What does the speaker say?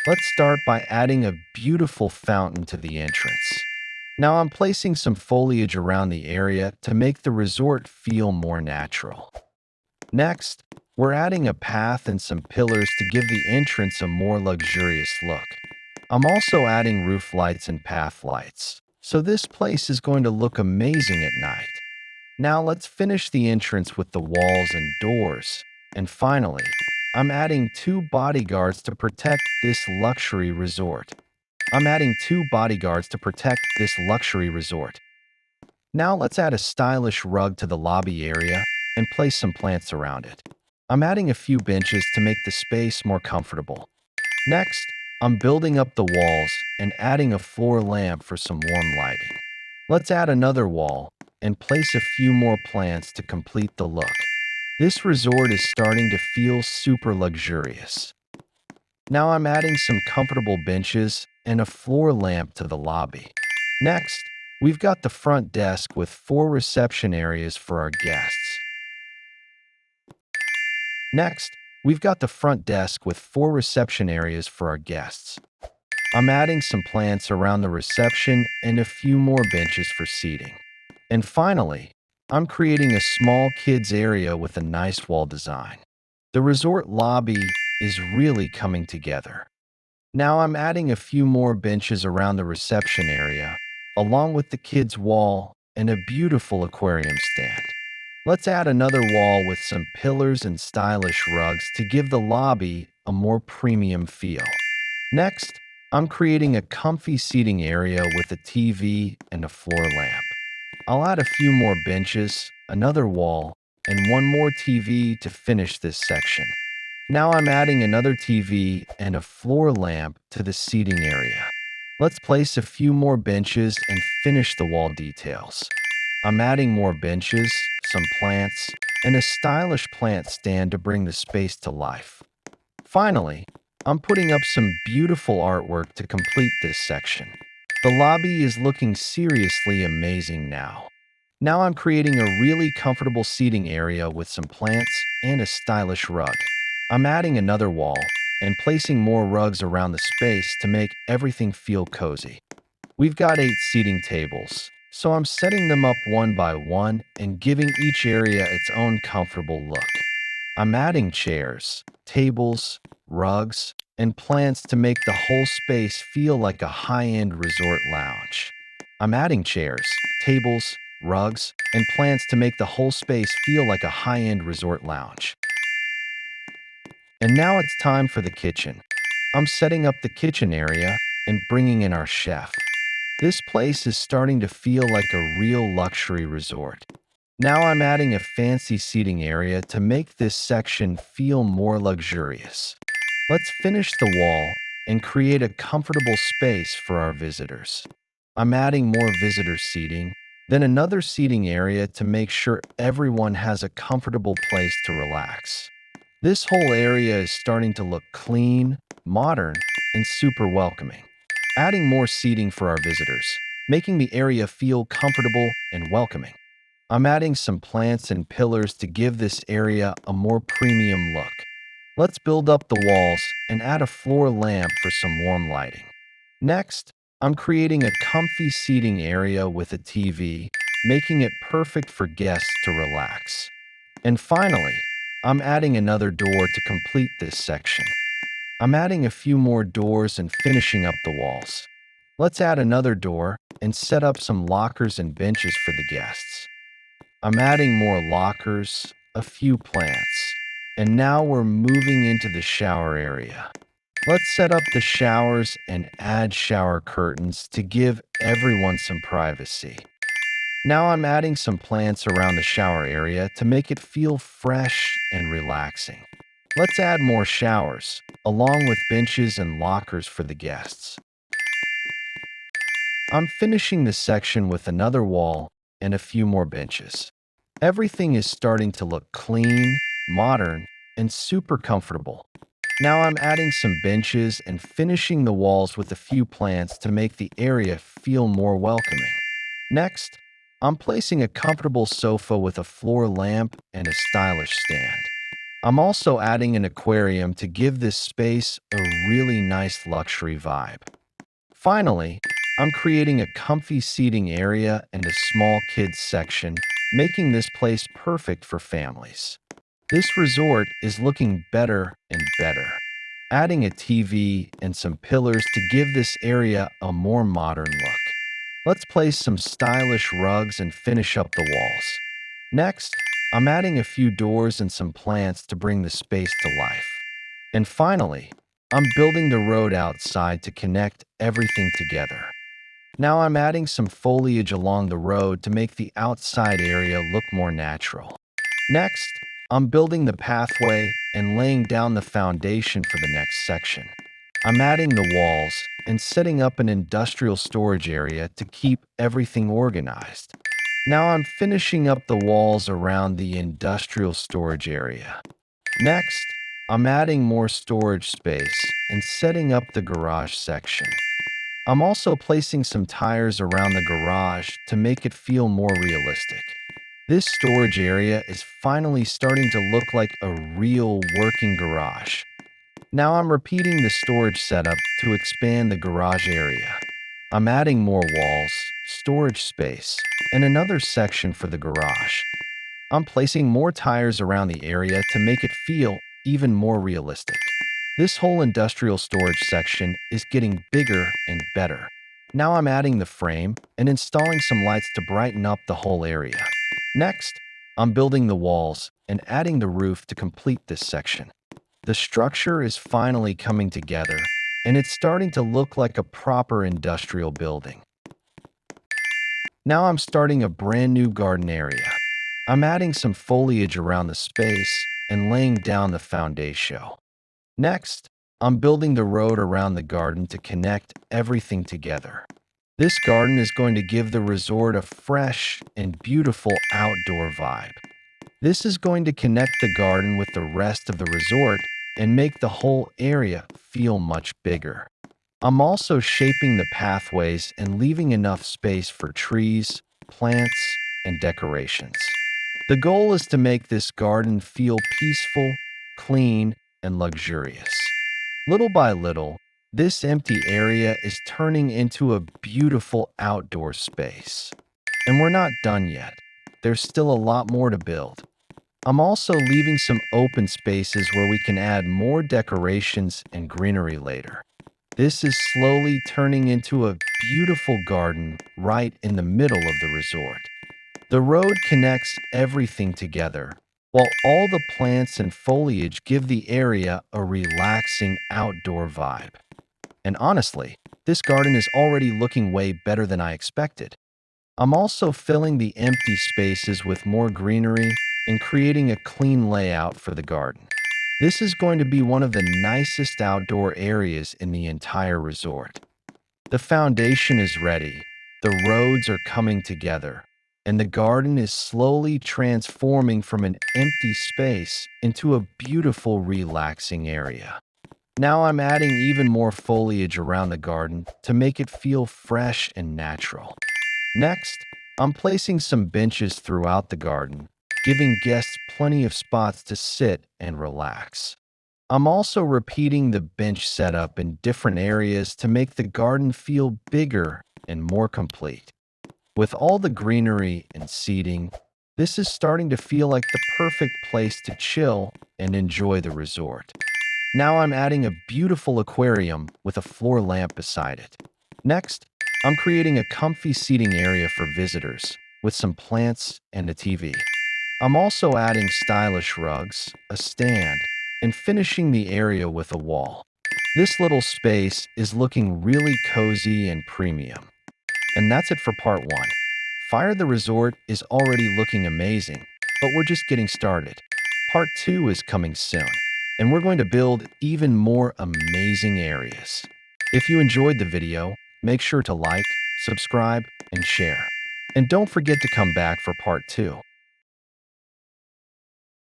Let's start by adding a beautiful fountain to the entrance. Now I'm placing some foliage around the area to make the resort feel more natural. Next, we're adding a path and some pillars to give the entrance a more luxurious look. I'm also adding roof lights and path lights, so this place is going to look amazing at night. Now let's finish the entrance with the walls and doors. And finally, I'm adding two bodyguards to protect this luxury resort. I'm adding two bodyguards to protect this luxury resort. Now let's add a stylish rug to the lobby area and place some plants around it. I'm adding a few benches to make the space more comfortable. Next, I'm building up the walls and adding a floor lamp for some warm lighting. Let's add another wall and place a few more plants to complete the look. This resort is starting to feel super luxurious. Now I'm adding some comfortable benches and a floor lamp to the lobby. Next, we've got the front desk with 4 reception areas for our guests. Next, we've got the front desk with 4 reception areas for our guests. I'm adding some plants around the reception and a few more benches for seating. And finally, I'm creating a small kids area with a nice wall design. The resort lobby is really coming together. Now I'm adding a few more benches around the reception area, along with the kids' wall and a beautiful aquarium stand. Let's add another wall with some pillars and stylish rugs to give the lobby a more premium feel. Next, I'm creating a comfy seating area with a TV and a floor lamp. I'll add a few more benches, another wall, and one more TV to finish this section. Now I'm adding another TV and a floor lamp to the seating area. Let's place a few more benches and finish the wall details. I'm adding more benches, some plants, and a stylish plant stand to bring the space to life. Finally, I'm putting up some beautiful artwork to complete this section. The lobby is looking seriously amazing now. Now I'm creating a really comfortable seating area with some plants and a stylish rug. I'm adding another wall and placing more rugs around the space to make everything feel cozy. We've got 8 seating tables, so I'm setting them up one by one and giving each area its own comfortable look. I'm adding chairs, tables, rugs, and plants to make the whole space feel like a high-end resort lounge. I'm adding chairs, tables, rugs, and plants to make the whole space feel like a high-end resort lounge. And now it's time for the kitchen. I'm setting up the kitchen area and bringing in our chef. This place is starting to feel like a real luxury resort. Now I'm adding a fancy seating area to make this section feel more luxurious. Let's finish the wall and create a comfortable space for our visitors. I'm adding more visitor seating, then another seating area to make sure everyone has a comfortable place to relax. This whole area is starting to look clean, modern, and super welcoming. Adding more seating for our visitors, making the area feel comfortable and welcoming. I'm adding some plants and pillars to give this area a more premium look. Let's build up the walls and add a floor lamp for some warm lighting. Next, I'm creating a comfy seating area with a TV, making it perfect for guests to relax. And finally, I'm adding another door to complete this section. I'm adding a few more doors and finishing up the walls. Let's add another door and set up some lockers and benches for the guests. I'm adding more lockers, a few plants, and now we're moving into the shower area. Let's set up the showers and add shower curtains to give everyone some privacy. Now I'm adding some plants around the shower area to make it feel fresh and relaxing. Let's add more showers, along with benches and lockers for the guests. I'm finishing this section with another wall and a few more benches. Everything is starting to look clean, modern, and super comfortable. Now I'm adding some benches and finishing the walls with a few plants to make the area feel more welcoming. Next, I'm placing a comfortable sofa with a floor lamp and a stylish stand. I'm also adding an aquarium to give this space a really nice luxury vibe. Finally, I'm creating a comfy seating area and a small kids section, making this place perfect for families. This resort is looking better and better. Adding a TV and some pillars to give this area a more modern look. Let's place some stylish rugs and finish up the walls. Next, I'm adding a few doors and some plants to bring the space to life. And finally, I'm building the road outside to connect everything together. Now I'm adding some foliage along the road to make the outside area look more natural. Next, I'm building the pathway and laying down the foundation for the next section. I'm adding the walls and setting up an industrial storage area to keep everything organized. Now I'm finishing up the walls around the industrial storage area. Next, I'm adding more storage space and setting up the garage section. I'm also placing some tires around the garage to make it feel more realistic. This storage area is finally starting to look like a real working garage. Now I'm repeating the storage setup to expand the garage area. I'm adding more walls, storage space, and another section for the garage. I'm placing more tires around the area to make it feel even more realistic. This whole industrial storage section is getting bigger and better. Now I'm adding the frame and installing some lights to brighten up the whole area. Next, I'm building the walls and adding the roof to complete this section. The structure is finally coming together, and it's starting to look like a proper industrial building. Now I'm starting a brand new garden area. I'm adding some foliage around the space and laying down the foundation. Next, I'm building the road around the garden to connect everything together. This garden is going to give the resort a fresh and beautiful outdoor vibe. This is going to connect the garden with the rest of the resort and make the whole area feel much bigger. I'm also shaping the pathways and leaving enough space for trees, plants, and decorations. The goal is to make this garden feel peaceful, clean, and luxurious. Little by little, this empty area is turning into a beautiful outdoor space. And we're not done yet. There's still a lot more to build. I'm also leaving some open spaces where we can add more decorations and greenery later. This is slowly turning into a beautiful garden right in the middle of the resort. The road connects everything together, while all the plants and foliage give the area a relaxing outdoor vibe. And honestly, this garden is already looking way better than I expected. I'm also filling the empty spaces with more greenery and creating a clean layout for the garden. This is going to be one of the nicest outdoor areas in the entire resort. The foundation is ready, the roads are coming together, and the garden is slowly transforming from an empty space into a beautiful, relaxing area. Now I'm adding even more foliage around the garden to make it feel fresh and natural. Next, I'm placing some benches throughout the garden, giving guests plenty of spots to sit and relax. I'm also repeating the bench setup in different areas to make the garden feel bigger and more complete. With all the greenery and seating, this is starting to feel like the perfect place to chill and enjoy the resort. Now I'm adding a beautiful aquarium with a floor lamp beside it. Next, I'm creating a comfy seating area for visitors with some plants and a TV. I'm also adding stylish rugs, a stand, and finishing the area with a wall. This little space is looking really cozy and premium. And that's it for part 1. Fire the Resort is already looking amazing, but we're just getting started. Part 2 is coming soon, and we're going to build even more amazing areas. If you enjoyed the video, make sure to like, subscribe, and share. And don't forget to come back for part 2.